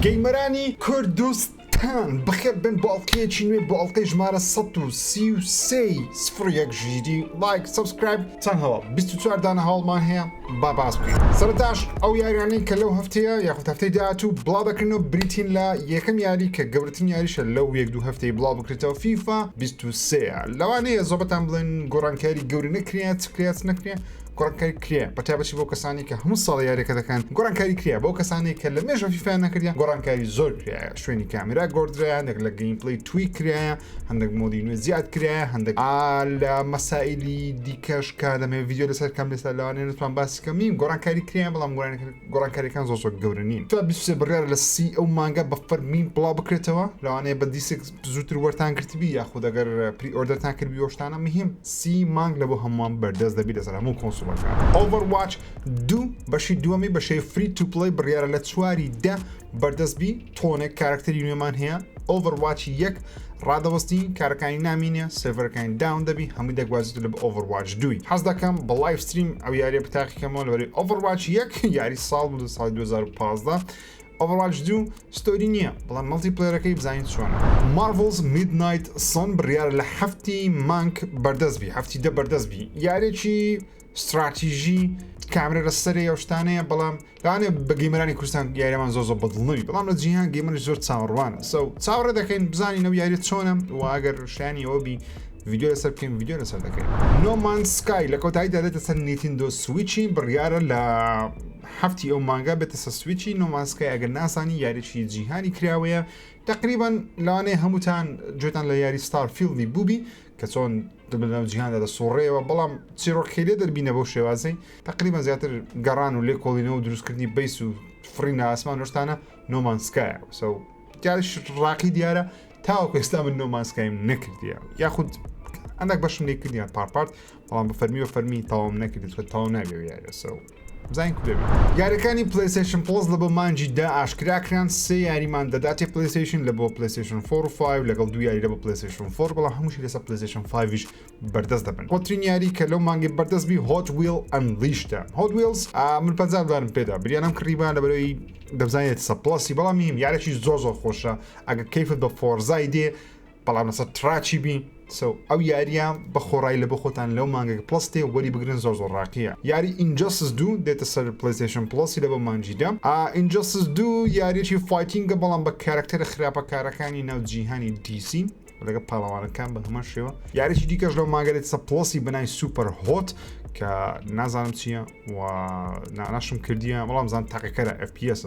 گەیمەرانی کوردستان بەخێر بن باڵقەیەکی نوێ باڵقەی ژمارە 133 ژیری لایک سبسکرایب چەند هەواڵ 24 دانە هەواڵمان هەیە با باس بکەین. سەرەتاش ئەو یاریانەی کە لەو هەفتەیە یاخود هەفتەی داهاتوو بڵاو دەکردنەوە بریتین لە یەکەم یاری کە گەورەترین یاریشە لەو یەک دوو هەفتەی بڵاو بکرێتەوە فیفا 23 لەوانەیە زۆربەتان بڵێن گۆڕانکاری گەورە نەکرێت نەکرێت گۆڕانکاری کرێ بەتابەتی بۆ کەسانی کە هەموو ساڵ یاریەکە دەکەن گۆڕانکاری کرێ بۆ کەسانی کە لە مێژە فیفا نەکردیان گۆڕانکاری زۆر کرایە شوێنی کامێرا گۆڕدرایە هەندێک لە گەیم پڵەی توی کرایە هەندێک مۆدی نوێ زیاد کرایە هەندێک لە مەسائلی دیکەش کە دەمێ ڤیدیۆ لەسەر کەم لێستا لەوانەیە نتوان باسی کەمین گۆڕانکاری کرایە بەڵام گۆڕانکاریەکان زۆر گەورە نین. تا 23 بڕیار لە سی ئەو مانگە بە فەرمین بڵاو بکرێتەوە لەوانەیە بە دیسێک زووتر وەرتان کردبی یاخود ئەگەر پری ئۆردەرتان کردبی ئەو شتانە مهم سی مانگ لە بۆ هەمووان بەردەست دەبی لەسەر هەموو کۆنسۆڵەکان. Overwatch 2 بەشی دووەمی بەشەی فری تو پڵی بڕیارە لە چواری دە بەردەستبی تۆنێک کارکتەری نوێمان هەیە Overwatch 1 ڕادەوەستی کارەکانی نامینە سێڤەرەکانی داون دەبی هەمووی دەگوازیت لە Overwatch 2 حەز دەکەم بە لایڤ ستریم ئەو یاریە بتاقیکەمەوە لەبەری Overwatch 1 یاری ساڵ بوو ساڵی 2015 Overwatch 2 ستۆری نییە بەڵام مەڵتیپلەیەرەکەی بزانین چۆنە. Marvel's Midnight Sun بڕیارە لە هەفتی مانگ بەردەستبی هەفتی دە بەردەستبی یارێکی استراتیژی کامرە لە سەرێ ئەو شتانەیە بەڵام لەوانێ بە گەیمەرانی کوردستان یاریەمان زۆر بەدڵنەوی بەڵام لە جیهان گەیمەرش زۆر چاوەڕوانە چاوەڕێ دەکەین بزانین ئەو یاریت چۆنە و ئەگەر شایانی ئەوەبی ڤیدیۆ لەسەر بکەین ڤیدیۆ لەسەر دەکەین. No Man's Sky لە کۆتاییدا دێتە سەر Nintendo سویچی بڕیارە لە هەفتی ئەو مانگا بێتە سەر سویچی No Man's Sky ئەگەر ناسانی یاریی جیهانی کراوەیە تقریبان لەوانەیە هەمووتان گوێتان لە یاری ستارفیلدی بووبی کە چۆن لەناو جیهاندا دەسوڕێەوە بەڵام چیرۆکێلێ دەربینە بۆ شێوازەی تقریبان زیاتر گەڕان و لێ کۆڵینەوە و دروستکردنی بیس و فڕینە ئاسمان نۆشتانە No Man's Sky جارش ڕاقی دیارە تاوەکو ئێستا من No Man's Sky نەکردیە یاخود ئەندێک بەشم لێ کردیان پارپارت بەڵام بە فەرمی تاوام نەکردێت تاو نابێ یاریە بزانین کو دەبێت. یاریەکانی PlayStation Plus لە بۆ مانجی دا ئاشکراکران سێ یاریمان دەداتێ PlayStation لە بۆ PlayStation 4 و 5 لەگەڵ دوو یاری لە بۆ PlayStation 4 بەڵام هەمووشی لەسەر PlayStation 5 بەردەست دەبن. خۆترین یاری کە لەو مانگی بەردەست بی Hot Wheels Unleashed Hot Wheels من 50 دلارم پێدا بریانم کڕیبان لەبەرەوەی دەبزانێت سەپڵاسی بەڵام هیم یارێکی زۆر خۆشە ئەگەر کەیفت بە فۆرزای دێ بەڵام لەسەر تراچی بی ئەو یاریە بە خۆڕایی لە بۆ خۆتان لەو مانگە پلستێ وەری بگرن زۆر ڕاکیە. یاری Injustice 2 دێتە سەر PlayStation Plus لە بۆ مانجیدا Injustice 2 یاریێکی فایتینگە بەڵام بە کارکتەرە خراپەکارەکانی ناو جیهانی DC لەگە پاڵەوانەکان بە هەمان شێوە یاریی دیکەش لەو ماگەێت سە پلسی بنای سوپەر هۆت کە نازانم چییە و ناشم کردیە بەڵام زان تاقیکەرە FPS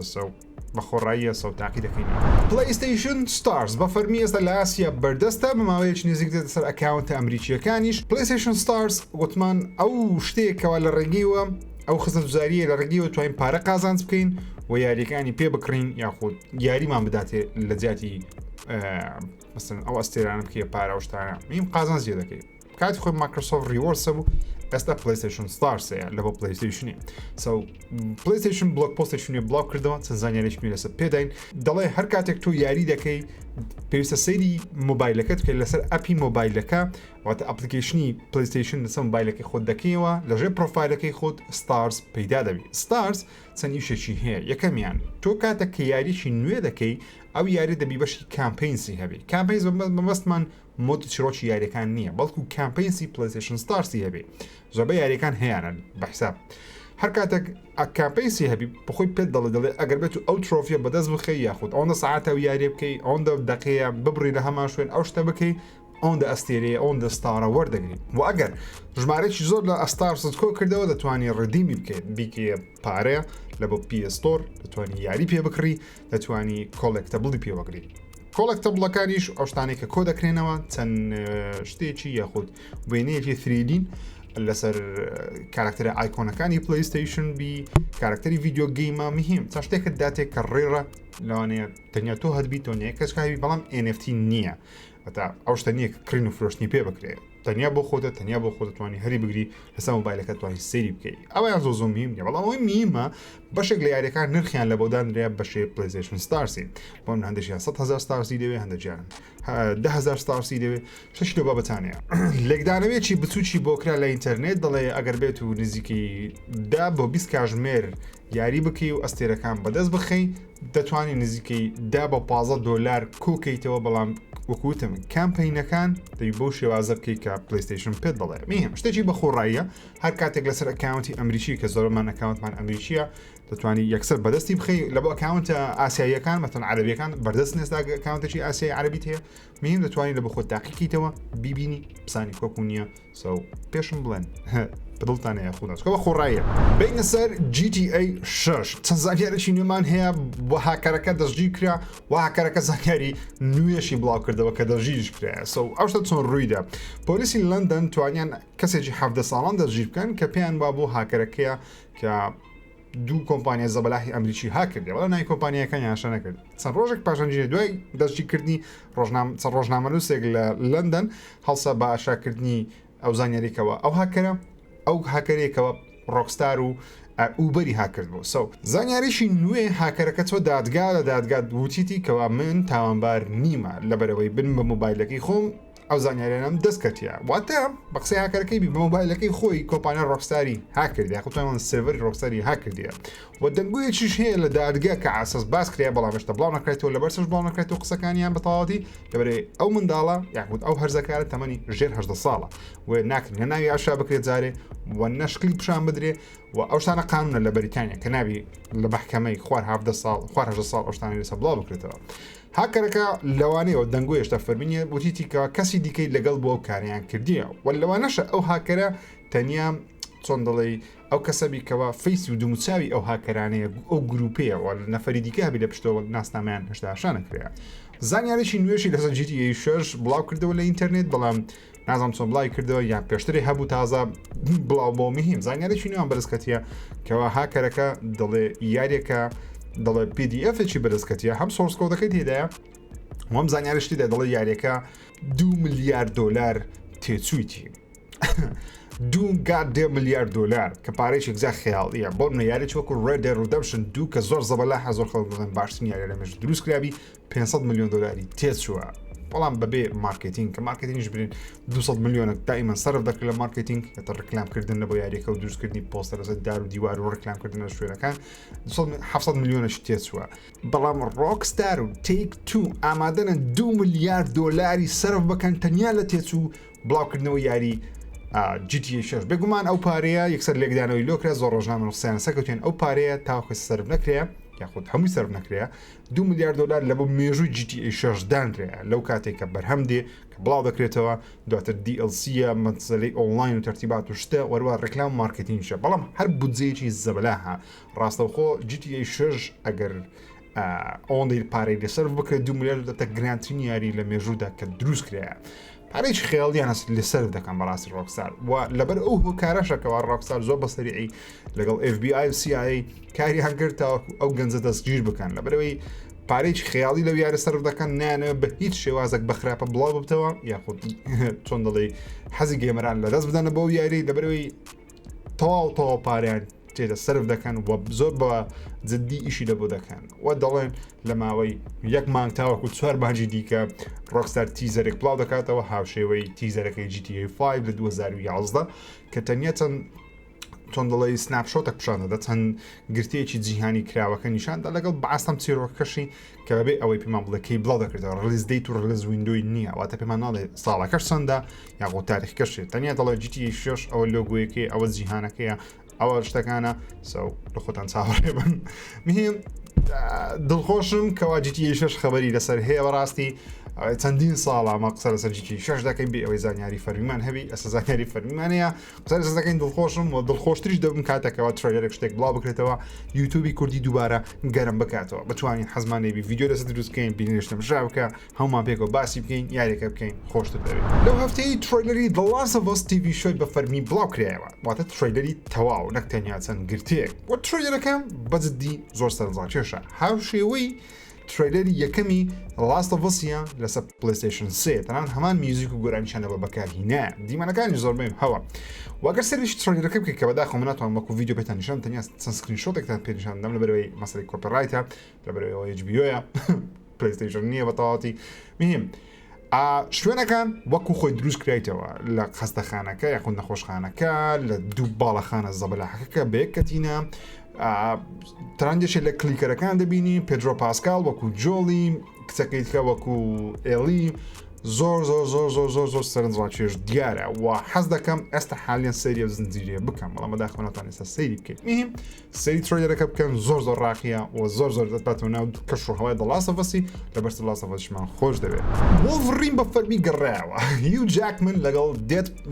بە خۆڕاییە سەوتاقی دەکەین. PlayStation Stars بە فەرمی ئێستا لە ئاسیا بەردەستە بە ماوەیەکی نزیک دێتە سەر ئەکاونتە ئەمریکیەکانیش PlayStation Stars گوتمان ئەو شتێکەوە لە ڕێگیوە ئەو خزمەتگوزاریە لە ڕێگیوە توانین پارە قازانج بکەین و یاریەکانی پێ بکڕین یاخود یاریمان بداتێ لە جیاتی مثلا ئەو ئەستێرانە بکە پارە و شتانە میم قازان زیێ دەکەیت کاتی خۆی Microsoft Rewards بوو ئێستا PlayStation Stars لە بۆ PlayStation PlayStation بلوگ پۆستێشنی بڵاو کردەوە چەند زانیاریشمی لەسەر پێداین دەڵێ هەر کاتێک تۆ یاری دەکەی پێویستە سەیری مۆبایلەکەت کە لەسەر ئەپی مۆبایلەکە واتە ئەپلیکیشنی PlayStation لەسەر مۆبایلەکەی خۆت دەکەیەوە لەژێر پرۆفایلەکەی خۆت Stars پەیدا دەبی Stars چەند ئیشێکی هەیە یەکەمیان تۆ کاتێک کە یاریی نوێ دەکەی ئەو یاری دەبی بەشی کامپینسی هەبێ کامپینز بەمەستمان مۆد چیرۆکی یاریەکان نییە بەڵکو کامپینسی PlayStation Starسی هەبێ زۆربەی یاریەکان هەیەە بەحساب هەر کاتێک کامپینسی هەبی بخۆی پێت دەڵێ ئەگەر بێت و ئەو ترۆفیە بەدەست بخەی یاخود ئەوەندە ساعتە و یاری بکەی ئەوەندە دەقەیە ببڕی لە هەمان شوێن ئەو شتە بکەی ئەوەندە ئەستێرەیە ئەوەندە ستارە وەردەگری و ئەگەر ژمارەی زۆر لە ئەستارست کۆ کردەوە دەتوانانی ڕدیمی بکەیت بیکێ پارەیە لە بۆ PS Store دەتوانانی یاری پێ بکڕی دەتوانی کۆلێکتەبڵی پێوەگری کۆلێکتەبڵەکانیش ئەو شتانێک کە کۆ دەکرێنەوە چەند شتێکی یاخود وێنەیەکی 3D لەسەر کارکتەرە ئایکۆنەکانی PlayStation بی کارکتەری ڤیدیۆ گەیمە مهم تا شتێکت داتێک کە ڕێڕە لەوانەیە تەنیا تۆ هەدبی تۆ نیە کەس کاوی بەڵام NFT نییە ئەو شتە نییە کڕین و فرۆشتنی پێ بکرێت تەنیا بۆ خۆت توانی هەری بگری لەسەر مۆبایلەکە توانی سەیری بکەیت ئەوەیان زۆ مهم نیە بەڵام ئەوەی میمە بەشێک لە یاریەکان نرخیان لە بۆدانرێ بەشێ پلیستیشن ستارسی بۆم هەندێکیان 100,000 ستارسی دەوێت هەندێکیان 10,000 ستارسی دەوێت شش لە بابەتانەیە لێکدانەوێکی بچووکی بۆکرا لە ئینتەرنێت دەڵێ ئەگەر بێت و نزیکی 10 بۆ 20 کاتژمێر یاری بکەی و ئەستێرەکان بەدەست بخەی دەتوانانی نزیکەی $10 کۆکەیتەوە بەڵام وەکوتم کامپینەکان دەی بۆ شێوازە بکەیت کە پلیستیشن پێت دەڵێ میهم شتێکی بەخۆڕاییە هەر کاتێک لەسەر ئەکاونتی ئەمریکی کە زۆرمان ئەکاونتمان ئەمریکیە دەتوانی یەکسەر بەدەستی بخەی لە بۆ ئەکاونتە ئاسیاییەکان مەتەن عەرەبیەکان بەردەست نێستا ئەکاونتێکی ئاسیای عەرەبیت هەیە میهم دەتوانی لە بۆ خۆت تاقیکەیتەوە بیبینی پسانی کۆکو نییە سو پێشم بڵێن بدڵتانەیە خودنەوە خۆڕایە بینە سەر GTA 6 چەند زانیارێکی نوێمان هەیە بۆ هاکەرەکە دەستگیر کرا و هاکەرەکە زانیاری نوێشی بڵاو کردەوە کە دەژیرش کرایە سو ئەو شتە چۆن ڕوویدا پۆلیسی لەندەن توانیان کەسێکی 17 ساڵان دەستگیر بکەن کە پێیان وا بۆ هاکەرەکەیە کە دوو کۆمپانیا زەبەلاحی ئەمریکی هاکردی وڵا نای کۆمپانیەکان یاشە نەکرد چەند ڕۆژێک پاشانجیێ دوای دەستگیرکردنی ڕۆژنامەنووسێک لە لەندەن هەڵسە بە ئاشاکردنی ئەو زانیاریکەوە ئەو هاکەرە ئەو هاکەرێکەوە ڕۆکستار و ئوبەری هاکرد بوو سو زانیاریشی نوێ هاکەرەکە تۆ دادگا لە دادگات وتیتی کەوا من تاوانبار نیمە لەبەرەوەی بن بە مۆبایلەکەی خۆم ئەو زانیاریانم دەستکەتیە واتە بە قسەی هاکەرەکەی بی بە مۆبایلەکەی خۆی کۆمپانیا ڕۆکستاری هاکردی خۆتوان سێڤەری ڕۆکستاری هاکردیە و دەنگوویەکیش هەیە لە دادگا کە ئاساس باس کرێ بەڵام هێشتا بڵاو نەکرێتەوە لەبەرسەش بڵاو نەکرێتەوە قسەکانیان بە تەواوەتی لەبەرێ ئەو منداڵە یاخود ئەو هەرزەکارە تەمەنی ژێر 18 ساڵە و ناکرێت نە ناوی ئاشا بکرێت جارێ و نەشکلی پیشان بدرێ و ئەو شتانە قانونە لە بەریتانیا کە ناوی لە محکەمەی خوار 17 ساڵ خوار 18 ساڵ ئەو شتانی لەسەر بڵاو بکرێتەوە هاکەرەکە لەوانەیە دەنگۆ هێشتا فەرمینیە وتیتیکە کەسی دیکەی لەگەڵ بۆ ئەو کاریان کردیە و لەوانەشە ئەو هاکەرە تەنیا چۆن دەڵێ ئەو کەسەبیکەوە فەیسی و دوموچاوی ئەو هاکەرانەیە ئەو گروپەیە و نەفەری دیکە هەبی لە پشتەوە ناسنامیان هێشتا ئاشانەکرێە زانیارێکی نوێشی لەسەر GTA 6 بڵاو کردەوە لە ئینتەرنێت بەڵام نازانم چۆن بڵاوی کردەوە یان پێشتری هەبوو تازە بڵاو بۆ مهم زانیارێکی نوێیان بەرزکەتیە کەەوە هاکەرەکە دەڵێ یاریەکە دەڵێ PDF-ێکی بەرزکەتیە هەم سۆرس کۆدەکەی تێدایە وەم زانیارشتیدا دەڵێ یاریەکە $2 ملیار تێچوویتی 2 ملیار کە پارێکی گزا خیاڵیە بۆ منە یاریی وەکو Red Dead Redemption 2 کە زۆر زەبەلا زۆر خەڵک باشترین یاری لە مێژ دروست کرابی $500 ملیۆن تێچووە بەڵام بەبێ مارکتینگ کە مارکتینگش برین 200 ملیۆنە دائیمەن سەرف دەکرد لە مارکتینگ کە ڕکلامکردن لە بۆ یاریەکە و دروستکردنی پۆستەر لەسەر دار و دیوار و ڕکلامکردن لە شوێنەکان 700 ملیۆنەش تێچووە بەڵام ڕۆکستار و Take-Two ئامادەنە $2 ملیار سەرف بکەن تەنیا لە تێچوو بڵاوکردنەوە یاری GTA 6 بێگومان ئەو پارەیە یەکسەر لێکدانەوەی لۆکرا زۆر ڕۆژنامە نووسیان سەکەوتێن ئەو پارەیە تاوکە سەرف نەکرێ یاخود هەمووی سەرف نەکرێ $2 ملیار لە بۆ مێژووی GTA 6 دانرێ لەو کاتێک کە بەرهەم دێ کە بڵاو دەکرێتەوە دواتر DLC-ە مەسەلەی ئۆنلاین و تەرتیبات و شتە وەروە ڕێکلام مارکتینگشە بەڵام هەر بودجەیەکی زەبەلاها ڕاستەوخۆ GTA 6 ئەگەر ئەوەندەی پارەی لەسەرف بکرێت $2 ملیار دەتە گرانترین یاری لە مێژوودا کە دروست کرایە پارێک خێڵیان لەسەر دەکەن بەڕاستی ڕۆکستار و لەبەر ئەو کارەشەکەەوە ڕۆکستار زۆر بەسەریعی لەگەڵ FBI و CIA کاریان گرتەوە ئەو گەنجە دەستگیر بکەن لەبەرەوەی پارێک خیاڵی لەو یارە سەرف دەکەن نانەوە بە هیچ شێوازێک بەخراپە بڵاو ببتەوە یاخود چۆن دەڵێ حەزی گێمەران لەدەست بدەنە بۆ یاری لەبەرەوەی تەواو پاریان تێدە سەرف دەکەن و زۆر بە جددی ئیشی لەبۆ دەکەن و دەڵێن لە ماوەی 1 مانگ تاوەکو 4 مانجی دیکە ڕۆکستار تیزەرێک بڵاو دەکاتەوە هاوشێوەی تیزەرەکەی GTA 5 لە 2011 کە تەنیا چەند چۆن دەڵێ سناپشۆتێک پیشانەدە چەند گرتەیەکی جیهانی کراوەکە نیشاندا لەگەڵ بەعاستەم چیرۆکەشی کە بەبێ ئەوەی پێمان بڵێکەی بڵاو دەکردەوە ڕلیز دەیت و ڕلیز ویندۆی نییە واتە پێمان ناڵێ ساڵەکەش چەندە یاغۆ تاریخکەشێت تەنیا دەڵێ GTA 6 ئەوە لۆگویەکەی ئەوە جیهانەکەیە ئەوە شتەکانە سەو لە خۆتان چاوەڕێ بن مهم دڵخۆشم کەوا GTA 6 خەبەری لەسەر هەیە بەڕاستی چەندین ساڵ ئەمە قسە لەسەر GTA 6 دەکەین بێ ئەوەی زانیاری فەرمیمان هەبی ئەسە زانیاری فەرمیمانەیە قسە لەسەر دەکەین دڵخۆشم و دڵخۆشتریش دەبم کاتێکەوە ترێلەرێک شتێک بڵاو بکرێتەوە یوتیوبی کوردی دووبارە گەرم بکاتەوە بتوانین حەزمانێبی ڤیدیۆ لەسەر دروستکەین بینیشتە بژاوکە هەمومان پێکەوە باسی بکەین یاریەکە بکەین خۆشتر دەوێت لەو هەفتەی ترێلەری The Last of Us TV شۆی بە فەرمی بڵاو کرایەوە واتە ترێلەری تەواو نەک تەنیا چەند گرتەیەک وە ترێلەرەکە بەجددی زۆر سەرنجڕاکێشە هاوشێوەی تریلەری یەکەمی Last of Us-یە لەسەر PlayStation 3 تەنان هەمان میوزیک و گۆرانیشانە بە بەکارهێنا دیمانەکانی زۆربەیم هەوە واگەر سەرش تریلەرەکە بکەیت کە بەداخەوە مناتوان وەکو ڤیدیۆ پێتان نیشان تەنیا چەند سکرینشۆتێکتان پێنیشان دەم لەبەرەوەی مەسەلەی کۆپیڕایتە لەبەرەوەی HBO-یە PlayStation نییە بەتەواتی مهم شوێنەکان وەکو خۆی دروست کرایتەوە لە خەستەخانەکە یاخود نەخۆشخانەکە لە دوو باڵەخانە زەبەلاحەکە بە یەک کەتینە ترانجێشێ لە کلیکەرەکان دەبینی پێدرۆ پاسکال وەکو جۆڵی کچەکەیتکە وەکو ئێلی زۆر سەرنجڕاکێش دیارە و حەز دەکەم ئێستا حالیان سەریە زنجیرە بکەم بەڵام بەداخەوەتان ئێستا سەیری بکەیت مهم سەری ترۆیلەرەکە بکەن زۆر ڕاقیە و زۆر دەباتەوە ناو کەش و هەوای The Last of Us لەبەر The Last of Us-مان خۆش دەبێت وولڤرین بە فەرمی گەڕایەوە هیو جاکمن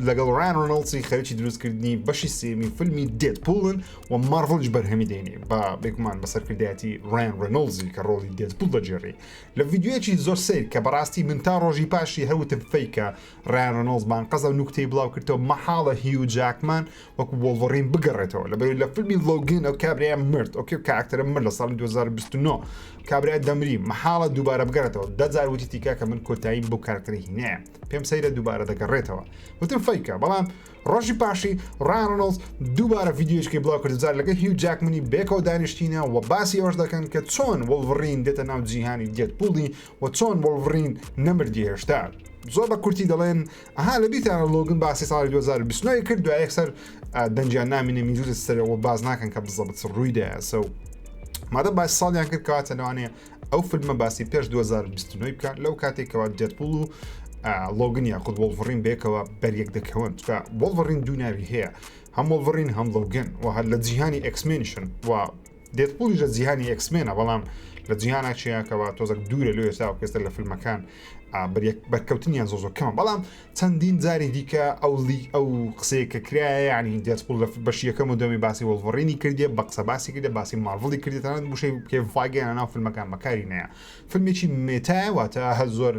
لەگەڵ ڕایان ڕۆنۆڵدسی خەریکی دروستکردنی بەشی سێمی فیلمی دێدپولن و مارڤڵش بەرهەمی دێنێ بە بێگومان بەسەرکردایەتی ڕایان ڕۆنۆڵدسی کە ڕۆڵی دێدپول دەجێڕی لە ڤیدیۆیەکی زۆر سیر کە بەڕاستی من تا ڕۆژی پاشی هەوتم فەیکە ڕایان ڕۆنۆڵدزمان قەزە و نوکتەی بڵاو کردەوە مەحاڵە هیو جاکمان وەکو وولڤرین بگەڕێتەوە لەبەر لە فیلمی لۆگین ئەو کابرایە مرد ئۆکێ کاراکتەرە مرد لە ساڵی 2029 کابرایە دەمری مەحاڵە دووبارە بگەڕێتەوە دەجار وتی تیکا کە من کۆتاییم بۆ کارکتەری هینەیە پێم سەیرە دووبارە دەگەڕێتەوە وتم فەیکە بەڵام ڕۆژی پاشی ڕایان ڕۆنۆڵدز دووبارە ڤیدیۆشکی بڵاو کرد جار لەگە هیو جاکمنی بێکەوە دانیشتینە و باسی ئەوش دەکەن کە چۆن وولڤرین دێتە ناو جیهانی دێدپوڵی و چۆن وولڤرین نەمردی هێشتا زۆر بە کورتی دەڵێن ئەها لە بیتانە لۆگن باسی ساڵی 2029 کرد دوای یەکسەر دەنجیان نامینە میزوت سەرەوە باز ناکەن کە بزەبت ڕوویدایە سەو مادە باسی ساڵیان کرد کەواتە لەوانەیە ئەو فیلمە باسی پێش 2029 بکات لەو کاتێکەوە دێدپوڵ و لۆگنیا خود وولڤرین بێکەوە بەریەک دەکەون چکە وولڤرین دوو ناوی هەیە هەم وولڤرین هەم لۆگن و هەر لە جیهانی ئەکسمێنیشن و دێدپوڵیش لە جیهانی ئەکسمێنە بەڵام لە جیهانە چیەکەوە تۆزێک دوورە لێ ئێستا کەستە لە فیلمەکان بەرکەوتنیان زۆر کەمە بەڵام چەندین جاری دیکە ئەو قسەیەکە کرایە ینی دێدپوڵ لە بەشی یەکەم و دەمی باسی وولڤرینی کردێ بە قسە باسی کردێ باسی مارڤڵی کردێتانە بشەی کێڤاگەیان ناو فیلمەکان بەکاری نەیە فیلمێکی مێتایە واتە هە زۆر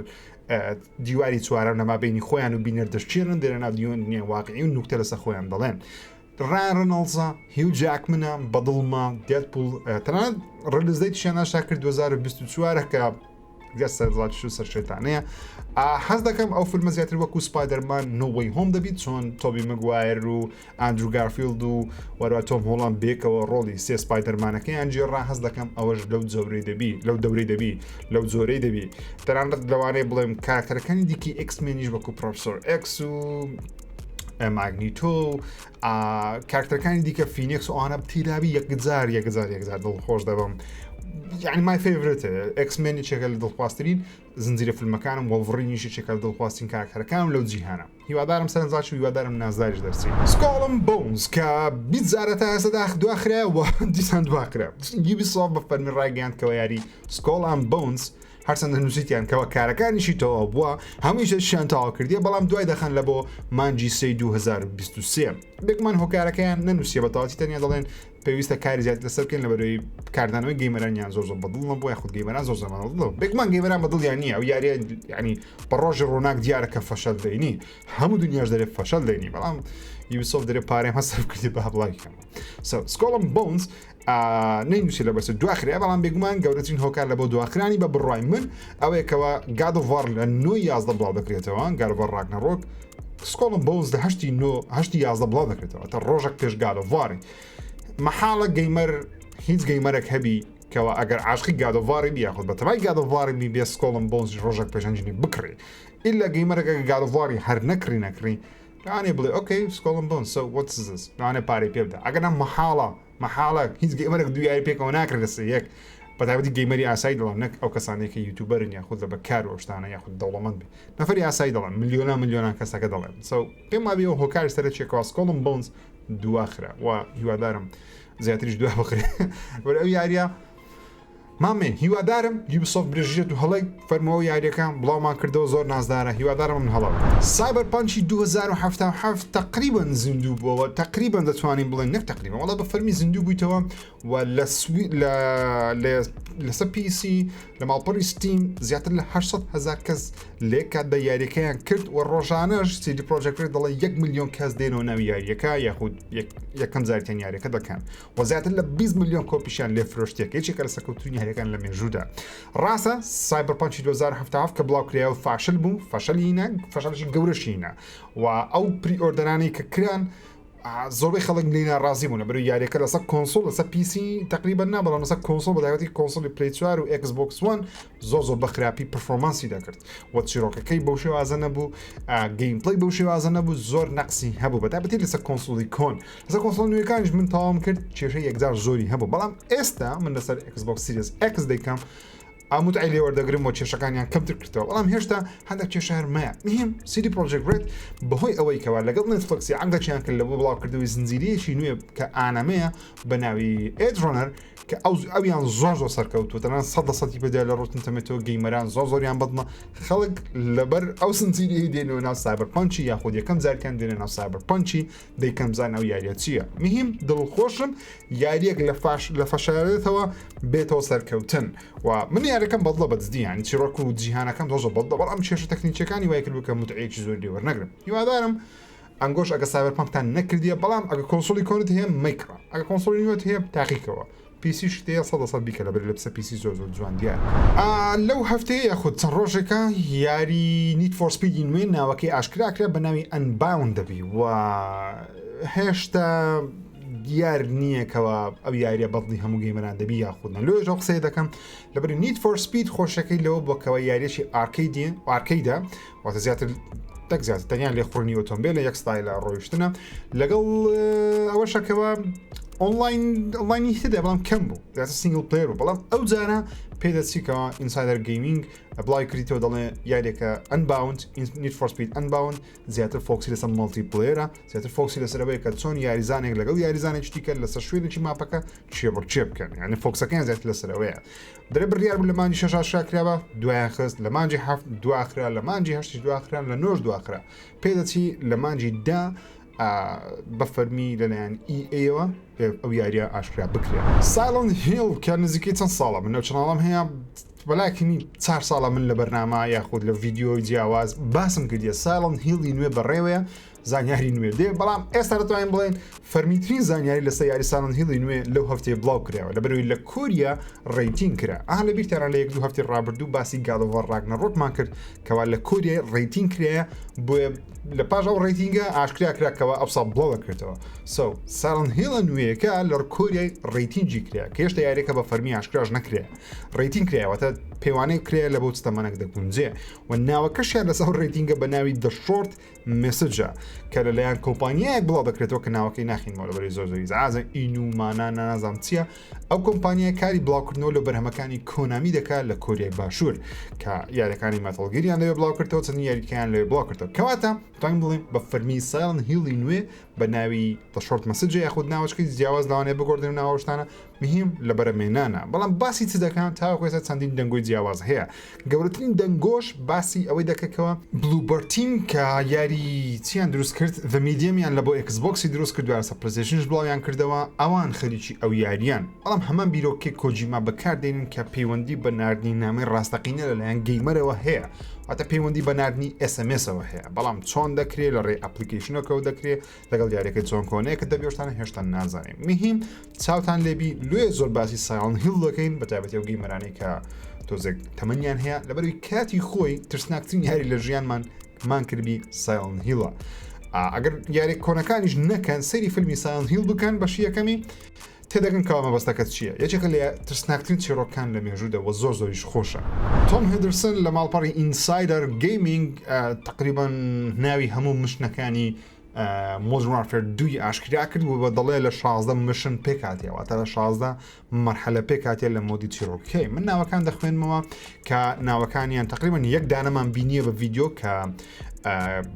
دیواری چوارە نەما بینی خۆیان و بینەردەشتێنن دێرە ناو دیوان واقعی و نوکتە لەسەر خۆیان دەڵێن ڕایان ڕۆنۆڵدزە هیو جاکمنە بەدڵمە دێدپوڵ تەنانەت ڕلیزدەیتیشیان ناشا کرد 2024 کە سەر شێتانەیە حەز دەکەم ئەو فیلمە زیاتر وەکو سپایدەرمان نۆوەی هۆم دەبیت چۆن تۆبی مەگوایر و ئاندرو گارفیلد و وەرە تۆم هۆڵان بێکەوە ڕۆڵی سێ سپایدەرمانەکەیان جێڕا حەز دەکەم ئەوەش لەو دەورەی دەبی لەو زۆرەی دەبی تەنانەت لەوانەیە بڵێم کاراکتەرەکانی دیکی ئێکسمێنیش وەکو پرۆفسۆر ئێکس و ماگنیتۆ کاراکتەرەکانی دیکە فینێکس و ئەوانە تیرابی یەکجار دڵخۆش دەبم يعني ماي فيفورت اكس مان چێکە لە دڵخواستترین زنجیرە فیلمەکانم وولڤرینیشی چێکە لە دڵخواستین کاراکتەرەکانم لەو جیهانە هیوادارم سەرنجاش و هیوادارم نازداریش دەرسی سکۆڵم بۆنز کە بیت زارە تا ئێستا دواخرا و دیسان دواخرا یوبیسۆفت بە فەرمی ڕایگەیاندکەوە یاری سکۆڵم بۆنز هەرچەندە نووسیتیان کەەوە کارەکانیشی تەواو بووە هەموویشە شیان تاوا کردیە بەڵام دوای دەخەن لە بۆ مانجی سی 2023 بێگومان هۆکارەکەیان نەنووسیە بە تەواتی تەنیا دەڵێن پێویستە کاری زیات لەسەر بکەین لەبەرەوەی کاردانەوەی گەیمەرانیان زۆر بەدڵمە بۆ یاخود گەیمەران زۆر زەمانە بێگومان گەیمەران بەدڵیان نییە ئەو یاریە ینی بە ڕۆژی ڕۆناک دیارە کە فەشەل دەینی هەموو دنیاش دەرێت فەشەل دەینی بەڵام یوبیسۆفت دەرێت پارەم هەسەر کردی بە هەبڵایکەمە سکۆڵم بۆنز نەینووسی لە بەرسە دواخرا بەڵام بێگومان گەورەترین هۆکار لە بۆ دواخرانی بە بڕای من ئەوەیەکەوە God of War لە 9 بڵاو دەکرێتەوە God of War Ragnarok سکۆڵم بۆنز لە 8 بڵاو دەکرێتەوە تا ڕۆژێک پێش God of War مەحاڵە گەیمەر هیچ گەیمەرێک هەبی کەەوە ئەگەر عاشقی God of War بیاخود بە تەمای God of War بێ سکۆڵم بۆنز ڕۆژێک پێشەنجنی بکڕی ئیلا گەیمەرەکە God of War هەر نەکڕی لەوانێ بڵێ ئۆکەی سکۆڵم بۆنز so what's this لەوانێ پارەی پێ بدە ئەگەر مەحاڵە هیچ گەیمەرێک دویاری پێکەوە ناکرێت لەسەر یەک بەتابەتی گەیمەری ئاسایی دەڵام نەک ئەو کەسانێک کە یوتیوبەرن یاخود لە بەکار ئەوشتانە یاخود دەوڵەمەند بێ نەفەری ئاسایی دەڵێن میلیۆنان کەسەکە دەڵێن پێم وابێ ئەو هۆکاری سەرچێکەوە سکۆڵم بۆنز دواخرا و هیوادارم زیاتریش دوا بخرێ وەرە ئەو یاریە مامێ هیوادارم یوبیسۆفت برژێت و هەڵی فەرمەوە یاریەکان بڵاومان کردەوە زۆر نازدارە هیوادارم من هەڵا سایبەرپانکی 2077 تقریبا زیندوو بووەوە تقریبا دەتوانین بڵێن نەک تقریبا وڵا بە فەرمی زیندوو بوویتەوە و لەسەر PC لە ماڵپەڕی ستیم زیاتر لە 800,000 کەس لێکات بە یاریەکەیان کرد و ڕۆژانەش CD Projekt Red دەڵێ 1 ملیۆن کەس دێنەوە ناوی یاریەکە یاخود یەکەم جاریتان یاریەکە دەکەن و زیاتر لە 20 ملیۆن کۆپیشیان لێ فرۆشتێک یەکێکە لە سەرکەوتنی یاریەکان لە مێژوودا ڕاستە سایبەرپانچی 2017 کە بڵاوکریا و فاشل بوو فەشەڵی گەورەشینە و ئەو پری ئۆردەرانی کە کران زۆربەی خەڵک لێ ناڕازی بوون بەروی یاریەکە لەسەر کۆنسۆل لەسەر پیسی تقریبا نابڵام لەسەر کۆنسۆل بەداوەتی کۆنسۆلی پلی 4 و Xbox One زۆر بە خراپی پرفۆرمانسی دەکرد و چیرۆکەکەی بەو شێوازە نەبوو گەیم پلی بەو شێوازە نەبوو زۆر نەقسی هەبوو بەتابەتی لەسەر کۆنسۆلی کۆن لەسەر کۆنسۆل نوێیەکانیش من تەواو کرد کێشەی یەکجار زۆری هەبوو بەڵام ئێستا من لەسەر Xbox Series X دەیکەم ئاموت ئەی لێوەردەگرم و کێشەکانیان کەمتر کردەوە بەڵام هێشتا هەندێک کێشە هەرمەیە مهم CD Projekt Red بەهۆی ئەوەی کەوا لەگەڵ نێتفلیکسی عەقدەچیان کرد لە بۆ بڵاوکردنەوەی زنجیرەیەکی نوێ کە ئانەمەیە بە ناوی Edge Runner کە ئەویان زۆر سەرکەوتوە تەنان 100% بەدای لە ڕۆتن تەمێتەوە گەیمەران زۆریان بەدمە خەڵک لەبەر ئەو زنجیرەی دێنەوە ناو سایبەرپانچی یاخود یەکەم جارکان دێنە ناو سایبەرپانچی دەیکەم زان ئەو یاریە چییە مهم دڵخۆشم یاریەک لە فەشارێتەوە بێتەوە سەرکەوتن و من یاریەکەم بەدڵە بەدزدی ینی چیرۆک و جیهانەکەم زۆر بەدڵە بەڵام کێشە تەکنیکیەکانی وای کرد بکە متعەیەکی زۆر لێوەرنەگرم هیوادارم ئەنگۆش ئەگە سایبەرپانکتان نەکردیە بەڵام ئەگە کۆنسۆلی کۆنت هەیە مەیکڕە ئەگە کۆنسۆلی نوێت هەیە تاقیکەوە پیسی شتەیە 100% بیکە لەبەر لە پسە پیسی زۆر جوان دیار لەو هەفتەیە یاخود چەند ڕۆژێکە یاری نیت فۆر سپیدی نوێ ناوەکەی ئاشکراکرا بە ناوی ئەنباوند دەبی و هێشتا دیار نییەکەوە ئەو یاریە بەڵی هەموو گەیمەران دەبی یاخودنە لۆژە قسەی دەکەم لەبەر نیت فۆر سپید خۆشەکەی لەوە بۆکەوە یاریەشی ئارکەیدا واتە زیاتر زیاتر تەنیان لێ خوڕنی ئۆتۆمبیل لە یەک ستایلە ڕۆیشتنە لەگەڵ ئەوەشەکەوە ئۆنلاینی هەیە بەڵام کەم بوو زیاتر سینگل پلێر بوو بەڵام ئەو جارە پێدەچیکەوە ئینسایدەر گەیمینگ بڵاوی کریتەوە دەڵێ یاریەکە ئەنباوند نیت فۆر سپید ئەنباوند زیاتر فۆکسی لەسەر مەڵتی پلێرە زیاتر فۆکسی لەسەرەوەی کە چۆن یاریزانێک لەگەڵ یاریزانێک دیکە لەسەر شوێنێکی ماپەکە چێ بکەن یعنی فۆکسەکەیان زیاتر لەسەرەوەیە درێ بڕیار بوو لە مانجی 6 شاکرابە دوایان خست لە مانجی 7 دواخرا لە مانجی 8 دواخرا لە 9 دواخرا پێدەچی لە مانجی دا بە فەرمی لەلایەن ئێوە ئەو یاریە ئاشکرا بکرێت سایلەند هیل کە نزیکەی چەند ساڵە من نەوچناڵم هەیە بەلاکینی 4 ساڵە من لە بەرنامە یاخود لە ڤیددیۆی جیاواز باسم کردیە سایلەند هیلی نوێ بەڕێوەیە زانیاری نوێ دێ بەڵام ئێستا دەتوانین بڵێن فەرمیترین زانیاری لەسەر یاری سایلەند هیلی نوێ لەو هەفتەیە بڵاو کراوە لەبەرەوەی لە کوریا ڕیتینگ کرا ئەها لە بیرتەران لە 1-2 هەفتەی ڕابردوو باسی گادۆڤەر ڕاگنەڕۆکمان کرد کەوا لە کوریا ڕیتینگ کرایە بۆیە لە پاش ئەو ڕیتینگە ئاشکرا کراکەوە ئەوسا بڵاو دەکرێتەوە سایلەند هیل نوێیەکە لە کۆریای ڕیتینگی کرا کە هێشتا یاریەکە بە فەرمی ئاشکراش نەکرێ ڕیتینگ کرایەوەتە پێوانەی کرێ لە بۆ چتەمەنێک دەگونجێ و ناوەکەشیان لەسەر ڕیتینگە بە ناوی دە شۆرت مێسجە کە لەلایەن کۆمپانیایەک بڵاو دەکرێتەوە کە ناوەکەی ناخینەوە لەبەری زۆری زازە ئینومانە نازام چییە ئەو کۆمپانیای کاری بڵاوکردنەوە لە بەرهەمەکانی کۆنامی دەکات لە کۆریای باشوور کە یاریەکانی مەتەڵگیریان لەوێ بڵاوکردەوە چەند یاریەکەیان لەوێ بڵاوکردەوە کەواتە توانین بڵێن بە فەرمی سایلەند هیلی نوێ بە ناوی دە شۆرت مەسجە یاخود ناوەشکی جیاواز لەوانەیە بگۆڕدن ناوەشتانە مهم لە بەرەمێنانە بەڵام باسی چ دەکەن تاوەکوێسە چەندین دەنگۆی جیاواز هەیە گەورەترین دەنگۆش باسی ئەوەی دەکەکەوە بلوبەر تیم کە یاری چیان دروست کرد The Medium-یان لە بۆ Xboxی دروست کردووە لەسەر PlayStationش بڵاویان کردەوە ئەوان خەریکی ئەو یاریان بەڵام هەمان بیرۆکەی کۆجیما بەکاردێنن کە پەیوەندی بە ناردنی نامەی ڕاستەقینە لەلایەن گەیمەرەوە هەیە واتە پەیوەندی بە ناردنی SMS-ەوە هەیە بەڵام چۆن دەکرێت لە ڕێ ئەپلیکیشنەکەەوە دەکرێت لەگەڵ یاریەکەی چۆن کۆنەیەکە دەبێشتانە هێشتا نازانین مهم چاوتان لێبی لێ زۆر باسی سایلەند هیل دەکەین بە تایبەتی ئەو گەیمەرانی کە تۆزێک تەمەنیان هەیە لەبەروی کاتی خۆی ترسناکترین یاری لە ژیانمان کردبی سایلەند هیلە ئەگەر یاری کۆنەکانیش نەکەن سەیری فیلمی سایلەند هیل بکەن بەشی یەکەمی تێدەگەن کەوا مەبەستەکەت چییە یەکێکە لە ترسناکترین چیرۆکان لە مێژوودەوە زۆریش خۆشە تۆم هێدرسن لە ماڵپەڕی ئینسایدەر گەیمینگ تقریبا ناوی هەموو مشنەکانی Modern Warfare 2 ئاشکرا کرد و بە دەڵێ لە 16 مشن پێکاتیەوە تا لە 16 مەرحەلە پێکاتێ لە مۆدی چیرۆکەی من ناوەکان دەخوێنمەوە کە ناوەکانیان تقریبا یەک دانەمان بینیە بە ڤیددیۆ کە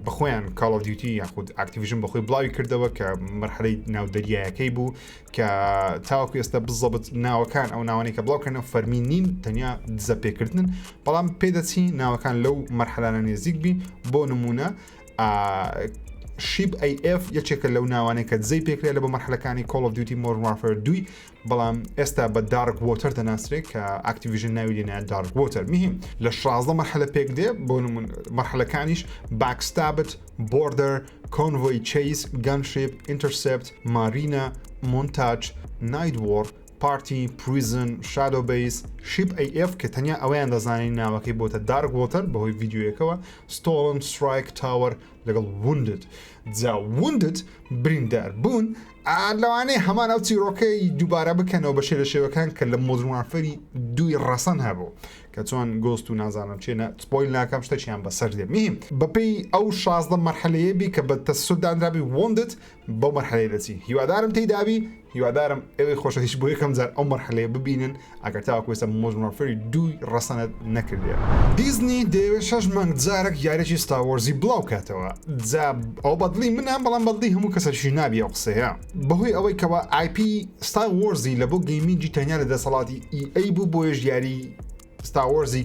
بخۆیان Call of Duty یاخود Activision بەخۆی بڵاوی کردەوە کە مەرحەلەی ناودەریایەکەی بوو کە تاوەکو ئێستا بزەبت ناوەکان ئەو ناوانەی کە بڵاوکردنەوە فەرمی نین تەنیا دزە پێکردن بەڵام پێدەچی ناوەکان لەو مەرحەلانە نێزیک بی بۆ نمونە شیب AF یەکێکە لەو ناوانەیە کە دزەی پێکرێت لە بۆ مەرحەلەکانی Call of Duty Modern Warfare 2 بەڵام ئێستا بە Dark Water دەناسرێت کە Activision ناوی دێنە Dark Water مهم لە 16 مەرحەلە پێک دێ بۆ مەرحەلەکانیش Backstabbed, Border, Convoy Chase, Gunship, Intercept, Marina, Montage, Night War, پارتی پریزن شادو بیس شیپ AF کە تەنیا ئەویان دەزانین ناوەکەی بۆتە دارک وۆتەر بەهۆی ڤیدیۆیەکەوە ستۆڵن سترایک تاوەر لەگەڵ ووندت جا ووندت بریندار بوون لەوانەیە هەمان ئەو چیرۆکەی دووبارە بکەنەوە بە شێوە شێوەکان کە لە مۆدرن وارفەری 2 ڕەسەن هەبوو کە چۆن گۆست و نازانم چێنە سپۆیل ناکەم شتێکیان بەسەر دێ میهم بەپێی ئەو 16 مەرحەلەیە بی کە بە تەسەسوت دانرابی ووندت بەو مەرحەلەیە دەچی هیوادارم تێیدابی هیوادارم ئێوەی خۆشەویست بۆ یەکەم جار ئەو مەرحەلەیە ببینن ئەگەر تاوەکو ئێستا مۆدرن وارفەری 2 ڕەسەنت نەکردێ دیزنی دەیەوێت 6 مانگ جارێک یاریی ستار وۆرزی بڵاو کاتەوە جا ئەو بەدڵی منە بەڵام بەدڵی هەموو کەسەشی نابی ئەو قسەیە بەهۆی ئەوەی کەەوە IP ستار وۆرزی لە بۆ گەیمینجی تەنیا لە دەسەڵاتی EA بوو بۆ یاری ستار وۆرزی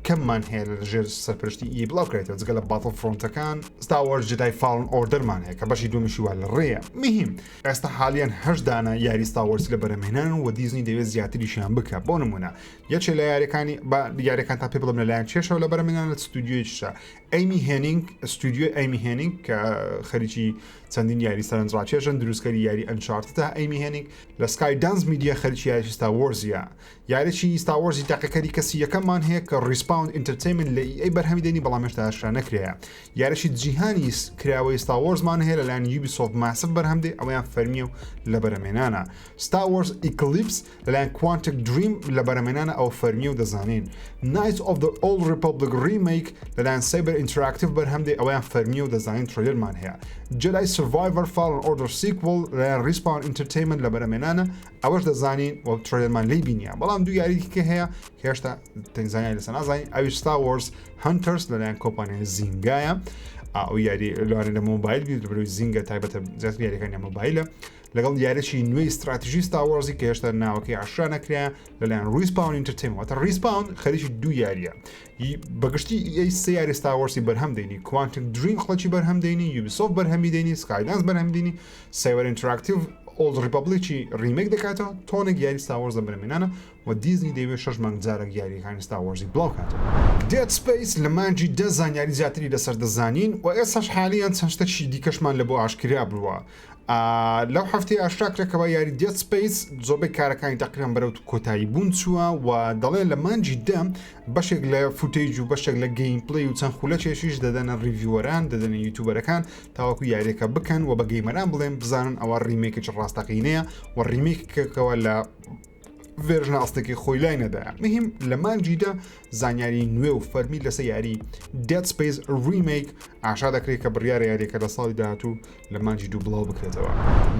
کەممان هەیە لە ژێر سەرپشتی EA بڵاو کرێتەوە جگە لە باتڵ فرۆنتەکان ستار وۆرز جدای فاڵن ئۆردەرمان هەیە کە بەشی دومیشی وا لە ڕێیە میهم ئێستا حالیان هەشدانە یاری ستار وۆرزی لە بەرەمهێنان و دیزنی دەوێت زیاتریشیان بکە بۆ نمونە یەکێ لە یاریەکانی یاریەکان تا پێ بڵم لەلایەن چێشەوە لە بەرەمهێنان لە ستودیۆیشە ئەیمی هێنینگ ستودیۆی ئەیمی هێنینگ کە خەریکی چەندین یاری سەرنجڕاکێشن دروستکەری یاری ئەنچارتە ئەیمی هێنینگ لە سکای دانس میدیا خەریکی یاریی ستار وۆرزیە یاریی ستار وۆرزی تاقیکەری کەسی یەکەممان هەیە کە ریسپاوند ئینتەرتەینمنت لە EA بەرهەمی دێنی بەڵام هێشتا هەشرا نەکرێە یاریی جیهانی کراوەی ستار وۆرزمان هەیە لەلایەن یوبیسۆفت ماسف بەرهەم دێ ئەویان فەرمیە و لە بەرەمهێنانە ستار وۆرز ئیکلیپس لەلایەن کوانتک دریم لە بەرەمهێنانە ئەو فەرمیە و دەزانین Knights of the Old Republic remake لەلایەن سایبەر ئینتراکتیڤ بەرهەم دێ ئەویان فەرمیە و دەزانین ترێلرمان هەیە Jedi Survivor Fallen Order sequel لەلایەن ریسپاون ئینتەرتەینمنت لە بەرەمهێنانە ئەوەش دەزانین وە ترێلرمان لی بینیە بەڵام دوو یاریکە هەیە هێشتا تەنزانیان لەسەر نازانین ئەوی ستار وۆرز هەنتەرس لەلایەن کۆمپانیای زینگایە ئەو یاری لەوانێ لە مۆبایل بێت بەروی زینگە تایبەتە زیاتر یاریەکانی مۆبایلە لەگەڵ یاریی نوێی استراتژی ستار وۆرزی کە هێشتا ناوەکەی ئاشرا نەکرا لەلایەن ریسپاون ئینتەرتەینمنت واتە ریسپاون خەریکی دوو یاریە بەگشتی ئەی سێ یاری ستار وۆرزی بەرهەم دێنی کوانتک دریم خەڵکی بەرهەم دێنی یوبیسۆفت بەرهەمی دێنی سکای دانس بەرهەم دێنی سایبەر ئینتراکتیڤ ئۆلد ریپەبلیکی ریمێک دەکاتەوە تۆنێک یاری ستار وۆرز لە بەرهەمهێنانە و دیزنی دەیەوێت 6 مانگ جارێک یاریەکانی ستار وۆرزی بڵاو کاتەوە دێد سپیس لە مانجی 10 زانیاری زیاتری لەسەر دەزانین و ئێستاش حالیان چەند شتێکی دیکەشمان لە بۆ ئاشکرا بووە لەو هەفتەی ئاشراکرێکەوە یاری دێد سپیس زۆربەی کارەکانی تقریبان بەرەو کۆتایی بوون چووە و دەڵێن لە مانجی دەم بەشێک لە فوتێج و بەشێک لە گەیم پلی و چەند خولەکێشیش دەدەنە ریڤیوەران دەدەنە یوتیوبەرەکان تاوەکو یاریەکە بکەن و بە گەیمەران بڵێن بزانن ئەوە ریمێکێک ڕاستەقینەیە و ریمێکەکەوە لە ڤێرژنە ئاستێکی خۆی لای نەدایە مهم لە مانجیدا زانیاری نوێ و فەرمی لەسەر یاری دێد سپیس ریمێک ئاشا دەکرێت کە بڕیارە یاریەکە لە ساڵی داهاتوو لە مانجی دوو بڵاو بکرێتەوە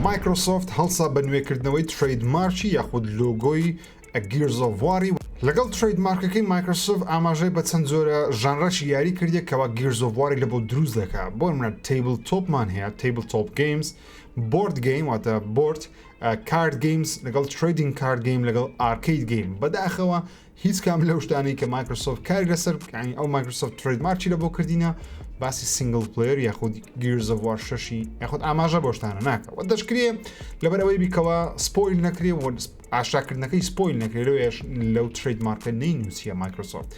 مایکرۆسۆفت هەڵسا بە نوێکردنەوەی ترید مارچی یاخود لۆگۆی گیرز ئۆف واری لەگەڵ ترید مارکەکەی مایکرۆسۆفت ئاماژەی بە چەند جۆرە ژانڕەشی یاری کردێک کەوا گیرز ئۆف واری لە بۆ دروست دەکات بۆ منە تیبل تۆپمان هەیە تیبل تۆپ گەیمز بۆرد گەیم واتە بۆرد کارد گەیمز لەگەڵ تریدینگ کارد گەیم لەگەڵ ئارکەید گەیم بەداخەوە هیچ کام لەو شتانەی کە مایکرۆسۆفت کاری لەسەر ئەو مایکرۆسۆفت ترید مارچی لە بۆ کردینە باسی سینگل پلەیر یاخود گیرز ئۆف وار 6 یاخود ئاماژە بۆ شتانە ناکە و دەشکرێ لەبەرەوەی بیکەوە سپۆیل نەکرێ و ئاشاکردنەکەی سپۆیل نەکرێت لەو ترید مارکە نەینووسیە مایکرۆسۆفت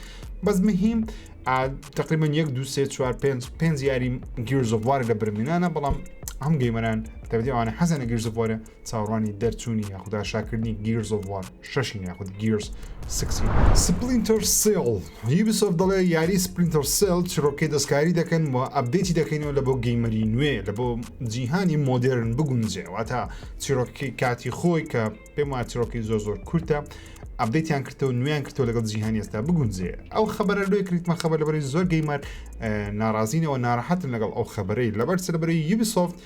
بەس مهم تقریبا 1 2 3 4 5 یاری گیرز ئۆف وار لە بەرهەمهێنانە بەڵام هەم گەیمەران دەبێتوانە حەزانە گیرز ئۆف وارە چاوەڕوانی دەرچوونی یاخود ئاشاکردنی گیرز ئۆف وار 6 یاخود گیرز 6 سپلینتەر سێڵ یوبیسۆفت دەڵێ یاری سپلینتەر سێڵ چڕۆکەی دەستکاری دەکەن و ئەپدێتی دەکەینەوە لە بۆ گەیمەری نوێ لە بۆ جیهانی مۆدرن بگونجێ واتە چیرۆکی کاتی خۆی کە پێم وایە چیرۆکی زۆر کورتە ئەپدێتیان کردەوە نوێیان کردەوە لەگەڵ جیهانی ئێستا بگونجێ ئەو خەبەرە لێ کریتمە خەبەر لەبەرەوەی زۆر گەیمەر ناڕازینەوە ناڕەحەتن لەگەڵ ئەو خەبەرەی لەبەرچ یوبیسۆفت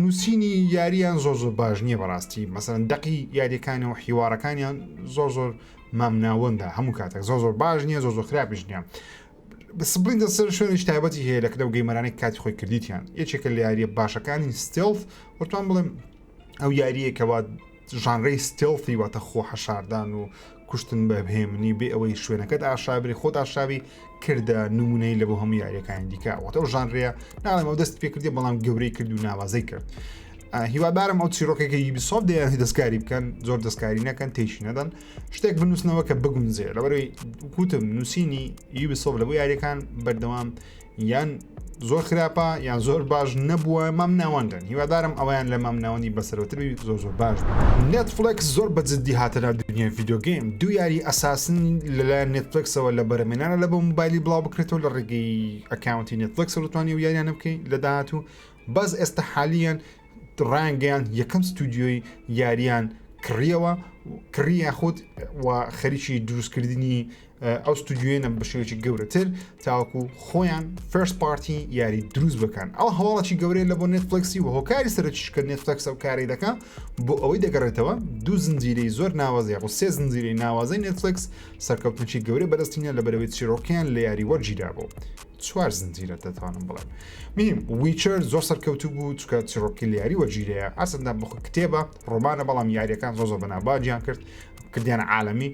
نووسینی یاریان زۆر باش نییە بەڕاستی مەسەرەن دەقی یاریەکانی و حیوارەکانیان زۆر مامناوەندا هەموو کاتێک زۆر باش نییە زۆر خراپش نییە سپلینتەر سێڵ شوێنی تایبەتی هەیە لە کەدە و گەیمەرانی کاتی خۆی کردیتیان یەکێکە لە یاریە باشەکانی ستێڵف وتوان بڵێم ئەو یاریەکەوە ژانڕەی ستێڵفی واتە خۆ حەشاردان و کوشتن بە بهێمنی بێ ئەوەی شوێنەکەت ئاشابری خۆت ئاشاوی کردە نمونەی لە بۆ هەموو یاریەکانی دیکە واتە ئەو ژانڕەیە ناڵێم ئەو دەست پێ کردی بەڵام گەورەی کرد و ناوازەی کرد هیوادارم ئەو چیرۆکێکی یوبیسۆفت دەیان دەستکاری بکەن زۆر دەستکاری نەکەن تێشی نەدەن شتێک بنووسنەوە کە بگونجێ لەبەرەوەی کوتم نووسینی یوبیسۆفت لە بۆ یاریەکان بەردەوام یان زۆر خراپە یان زۆر باش نەبووە مام ناوەندن هیوادارم ئەویان لە مام ناوەندی بەسەرەوەتری زۆر باش نێتفلکس زۆر بەجددی هاتەنە دنیای ڤیدیۆگەیم دو یاری ئەساسن لەلایەن نێتفلکسەوە لە بەرەمێنانە لە بۆ موبایلی بڵاو بکرێتەوە لە ڕێگەی ئەکاونتی نێتفلکس ڕتوانی و یاریانە بکەین لە داهاتوو بەس ئێستا حالیان ڕانگەیان یەکەم ستودیۆی یاریان کڕیە خۆت و خەریکی دروستکردنی ئەو ستودیوێنە بە شێوەیەکی گەورەتر تاوەکو خۆیان فەرست پارتی یاری دروست بکەن ئەو هەواڵەکی گەورەیە لە بۆ نێتفلکسی و هۆکاری سەرچیشکە نێتفلکس ئەو کاری دەکە بۆ ئەوەی دەگەڕێتەوە دوو زنجیرەی زۆر ناوازی و سێ زنجیرەی ناوازەی نێتفلکس سەرکەوتنێکی گەورەی بەدەستینە لە بەرەوەی چیرۆکیان لە یاری وەرگیرا بوو چوار زنجیرە دەتوانم بڵێم میم ویچر زۆر سەرکەوتوو بوو چکە چیرۆکی لە یاری وەرگیرەیە ئاسەندا بخۆ کتێبە ڕۆمانە بەڵام یاریەکان زۆر بەناباجیان کرد کردیانە عالەمی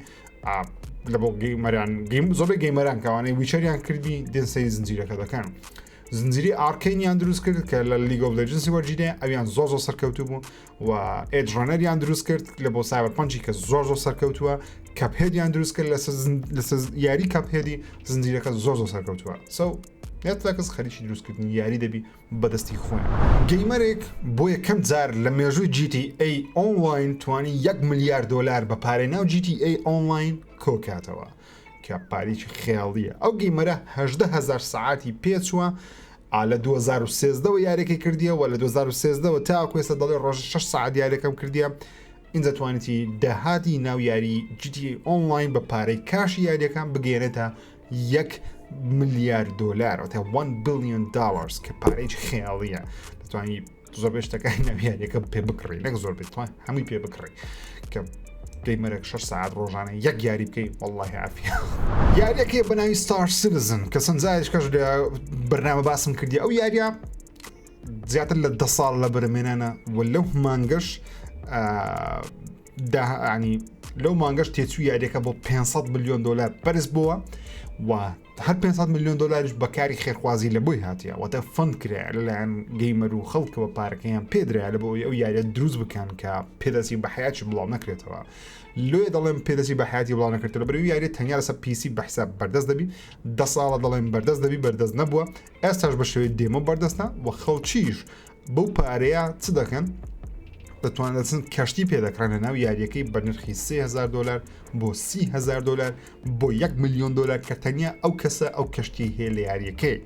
لە بۆ گەیمەران زۆربەی گەیمەران کەوانەی ویچەریان کردی دێنسەی زنجیرەکە دەکەن زنجیری ئارکەینیان دروست کرد کە لە لیگ ئۆف لێجندز وەرگیرێ ئەویان زۆر سەرکەوتوو بوو و ئێجڕەنەریان دروست کرد لە بۆ سایبەرپانچی کە زۆر سەرکەوتووە کەپهێدیان دروست کرد لە یاری کەپهێدی زنجیرەکە زۆر سەرکەوتووە نێتفلکس خەریکی دروستکردنی یاری دەبی بەدەستی خۆیان گەیمەرێک بۆ یەکەم جار لە مێژووی GTA ئۆنلاین توانی $1 ملیار بە پارەی ناو GTA ئۆنلاین کۆکاتەوە کە پارێکی خێڵیە ئەو گەیمەرە 18,000 ساعتی پێچووە لە 2013ەوە یارێکی کردیەوە لە 2013ەوە تاکو ئێستا دەڵێ ڕۆژ 6 ساعت یارەکەم کردیە اینجا توانێتی داهاتی ناو یاری GTA ئۆنلاین بە پارەی کاشی یاریەکان بگەێنێتە $1 ملیار تا $1 billion کە پارەیەکی خێڵیە دەتوانی زۆر بێشتەکانی ناویارەکە پێ بکڕی نەک زۆر بێت هەمووی پێ بکڕی کە گەیمەرێک 6 ساعت ڕۆژانە یەک یاری بکەی والله عافیە یاریەکەی بە ناوی Star Citizen کە سنجایشکەش لە بەرنامە باسم کردی ئەو یاریە زیاتر لە 10 ساڵ لە بەرەمێنانە و لەو مانگەش ینی لەو مانگەش تێچوو یاریەکە بۆ $500 ملیۆن بەرز بووە و هەر $500 ملیۆن بەکاری خێرخوازی لە بۆی هاتیە واتە فند کرا لەلایەن گەیمەر و خەڵکەوە پارەکەیان پێدرا لە بۆی ئەو یاریە دروست بکەن کە پێدەستی بە حیاتی بڵاو نەکرێتەوە لێ دەڵێن پێدەستی بە حیاتی بڵاو نەکرێتەوە بەرەوەی یاری تەنیا لەسەر PC بە حساب بەردەست دەبی 10 ساڵە دەڵێن بەردەست دەبی بەردەست نەبووە ئێستاش بە شێوەی دێمە بەردەستە و خەڵکیش بەو پارەیە چ دەکەن دەتوانێتن کەشتی پێدەکرانە ناو یاریەکەی بە نرخی $3,000 بۆ $30,000 بۆ $1 ملیۆن کە تەنیا ئەو کەسە ئەو کەشتی هەیە لە یاریەکەی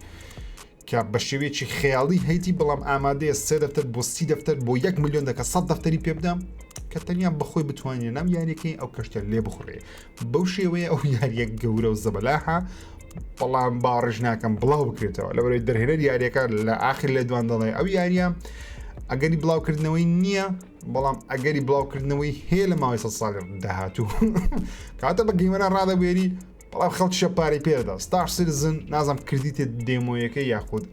کە بە شێوەیەکی خەیاڵی هەیتی بەڵام ئامادەیە 3 دەفتەر بۆ 30 دەفتەر بۆ $1 ملیۆن کە 100 دەفتەری پێ بدەم کە تەنیا بەخۆی بتوانێت ناو یاریەکەی ئەو کەشتە لێ بخڕێ بەو شێوەیە ئەو یاریە گەورە و زەبەلاحە بەڵام باڕژ ناکەم بڵاو بکرێتەوە لەبەرەوەی دەرهێنەر یاریەکە لە ئاخر لێ دوان دەڵێ ئەو یاریە ئەگەری بڵاوکردنەوەی نییە بەڵام ئەگەری بڵاوکردنەوەی هەیە لە ماوەی 100 ساڵی داهاتوو کاتە بە گەیمەرە ڕادەبێری بەڵام خەڵکیشە پارەی پێدا Star Citizen نازم کردیتێت دێمۆیەکە یاخود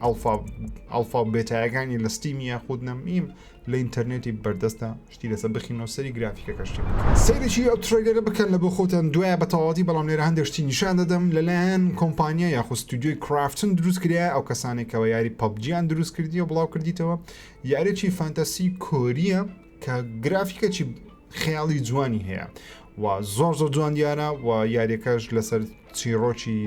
ئەلفا بێتایەکانی لە ستیمی یاخود نەمیم لە ئینتەرنێتی بەردەستە شتی لەسەر بخینەوە سەری گرافیکە کەشتی سەیرێکی ئەو ترێلەرە بکەن لە بۆ خۆتان دوایە بە تەواوەتی بەڵام لێرە هەندێک شتی نیشان دەدەم لەلایەن کۆمپانیا یاخود ستودیۆی کرافتن دروست کرایە ئەو کەسانێکەوە یاری پەبجیان دروست کردی و بڵاو کردیتەوە یارێکی فانتەسی کۆریە کە گرافیکەکی خەیاڵی جوانی هەیە و زۆر جوان دیارە و یاریەکەش لەسەر چیرۆکی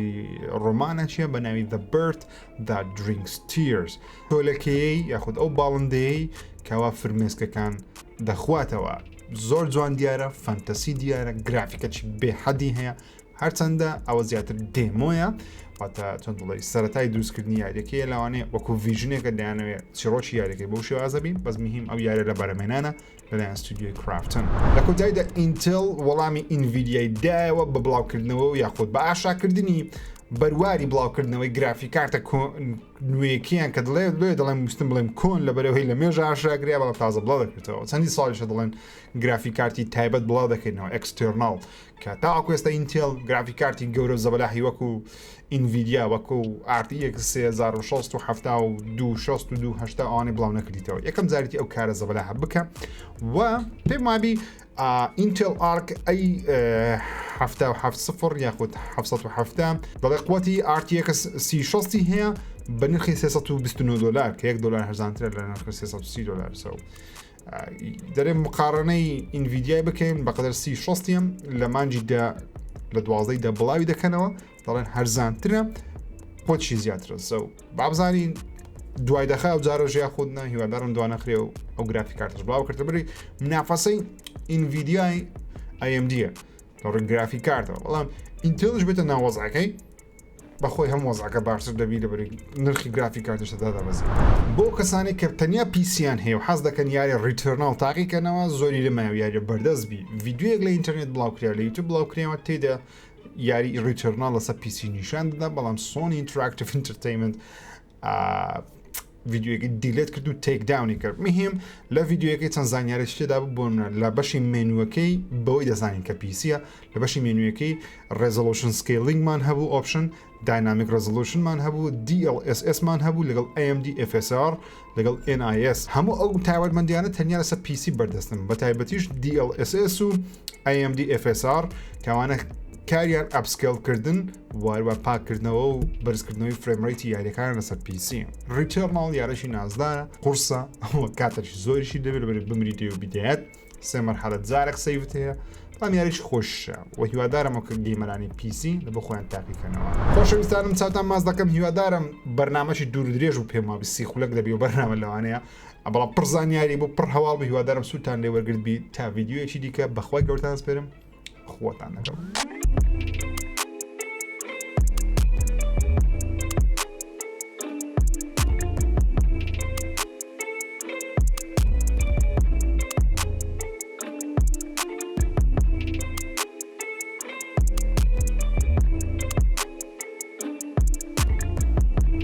ڕۆمانە چیە بە ناوی The Bird That Drinks Tears تۆلەکەیەی یاخود ئەو باڵندەیەی کەوا فرمێسکەکان دەخواتەوە زۆر جوان دیارە فانتەسی دیارە گرافیکەکی بێحەدی هەیە هەرچەندە ئەوە زیاتر دێمۆیە واتە چۆن دڵی سەرەتای دروستکردنی یاریەکەیە لەوانەیە وەکو ڤیژنێکە دەیانەوێت چیرۆکی یاریەکەی بەو شێوازە بین بەس مهم ئەو یارە لە بەرەمێنانە لەلایەن ستودیۆی کرافتن لە کۆتاییدا ئینتل وەڵامی ئینڤیدیای دایەوە بە بڵاوکردنەوە و یاخود بە ئاشاکردنی بەرواری بڵاوکردنەوەی گرافیکارتە نوێیەکیان کە دەڵێن وستم بڵێم کۆن لە بەرەوەی لە مێژە ئاشاگریا بەڵام تازە بڵاو دەکرێتەوە چەندی ساڵیشە دەڵێن گرافیکارتی تایبەت بڵاو دەکەینەوە ئەکستێرناڵ کە تاکو ئێستا ئینتل گرافیکارتی گەورە زەبەلاحی وەکو ئینڤیدیا وەکو RTX 3672 ئەوانەی بڵاو نەکردیتەوە یەکەم جاریتی ئەو کارە زەبەلاحە بکە و پێم وابی ئینتل ئارک ئەی 770 یاخود 770 دەڵێ قوتی RTX 360 هەیە بە نرخی $329 کە $1 هەرزانترە لە نرخی $330 سەو دەرێ مقارنەی ئینڤیدیای بکەین بەقدر 360 لە مانجی لە 12 بڵاوی دەکەنەوە دەڵێن هەرزانترە خۆچی زیاترە سە و بابزانین دوای دەخە و جارۆژیا خودنا هیوادارم دوانەخرێ و ئەو گرافی کارتش بڵاو کردە بری منافەسەی ئینڤیدیای AMDە لە ڕێی گرافی کارتەوە بەڵام ئینتێلش بێتە ناوەزەکەی بەخۆی هەم وەزاکە باشتر دەبی لە بەری نرخی گرافی کارتشدا دەبەزی بۆ کەسانی کە تەنیا پیسیان هەیە و حەز دەکەن یاری ڕیترناڵ تاقیکەنەوە زۆری لەمایە یاریە بەردەستبی ڤیددیوەک لە ئینتەرنێت بڵاوکریا لە یوتیوب بڵاوکرێەوە تێدا یاری ڕیترناڵ لەسەر پیسی نیشان دەدا بەڵام سۆنی ئینتراکتیڤ ئینتەرتەینمنت ڤیددیوەکەی دیلێت کرد و تێک داونی کرد مهم لە ڤیددیوەکەی چەند زانیارە شتێدا بوو بۆ لە بەشی مێنوەکەی بەوەی دەزانین کە پیسیە لە بەشی مێنوەکەی ڕێزۆلوشن سکیلینگمان هەبوو ئۆپشن داینامیک ڕێزۆلوشنمان هەبوو DLSSمان هەبوو لەگەڵ AMD FSR لەگەڵ NIS هەموو ئەو تایبەتمەندیانە تەنیا لەسەر پیسی بەردەستن بە تایبەتیش DLSS و AMD FSR کەوانە کاریان ئەپسکێڵکردن واروە پاکردنەوە و بەرزکردنەوەی فرێمڕیتی یاریەکان لەسەر پیسی ڕیتێرناڵ یارەشی نازدارە قورسە ئەوە کاتێکی زۆریشی دەبێت بەرێت بمری دێ و بیدەیەت سێ مەرحەلە جارێک سەیڤت هەیە بەڵام یاریش خۆشە و هیوادارم کە گەیمەرانی پیسی لە بۆ خۆیان تاقیکەنەوە خۆشەویستانم چاوتان ماز دەکەم هیوادارم بەرنامەشی دوور درێژ و پێما بیسی خولەک دەبی و بەرنامە لەوانەیە بەڵام پڕ زانیاری بۆ پڕ هەواڵ بە هیوادارم سووتان لێ وەرگرت بی تا ڤیددیوەیەکی دیکە بەخوای گەورتان سپێرم خۆتان دەکەم